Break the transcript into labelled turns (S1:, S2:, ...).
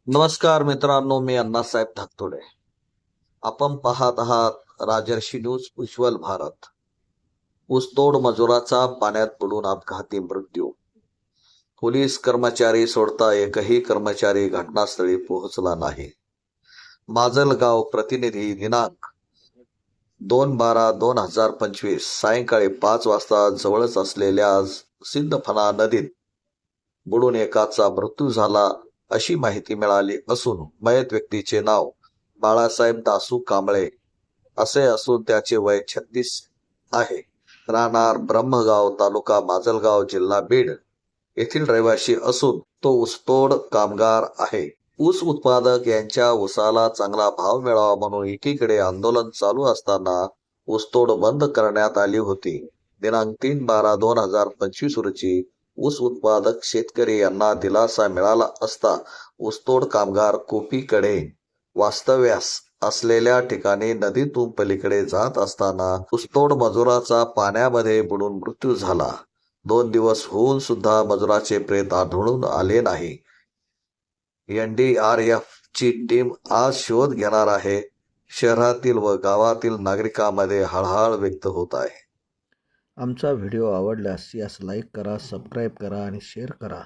S1: नमस्कार मित्रांनो, मी अण्णासाहेब धाकतोडे. आपण पाहत आहात राजर्षी न्यूज उज्ज्वल भारत. ऊसतोड मजुराचा पाण्यात बुडून अपघाती मृत्यू. पोलीस कर्मचारी सोडता एकही कर्मचारी घटनास्थळी पोहोचला नाही. माजलगाव प्रतिनिधी दिनांक 2/12/2025 सायंकाळी 5 वाजता जवळच असलेल्या सिद्धफणा नदीत बुडून एकाचा मृत्यू झाला अशी माहिती मिळाली असून मयत व्यक्तीचे नाव बाळासाहेब दासू कांबळे असे असून त्याचे वय 36 आहे. राहणार ब्रह्मगाव, तालुका माजलगाव, जिल्हा बीड येथील रहिवासी असून तो ऊसतोड कामगार आहे. ऊस उत्पादक यांच्या ऊसाला चांगला भाव मिळावा म्हणून एकीकडे आंदोलन चालू असताना ऊसतोड बंद करण्यात आली होती. दिनांक 3/12/2025 रोजी ऊस उत्पादक शेतकरी यांना दिलासा मिळाला असता ऊसतोड कामगार कोपीकडे वास्तव्यास असलेल्या ठिकाणी नदीतून पलीकडे जात असताना ऊसतोड मजुराचा पाण्यामध्ये बुडून मृत्यू झाला. 2 दिवस होऊन सुद्धा मजुराचे प्रेत आढळून आले नाही. NDRF ची टीम आज शोध घेणार आहे. शहरातील व गावातील नागरिकांमध्ये हळहळ व्यक्त होत आहे.
S2: आमचा व्हिडिओ आवडल्यास यास लाईक करा, सबस्क्राईब करा आणि शेअर करा.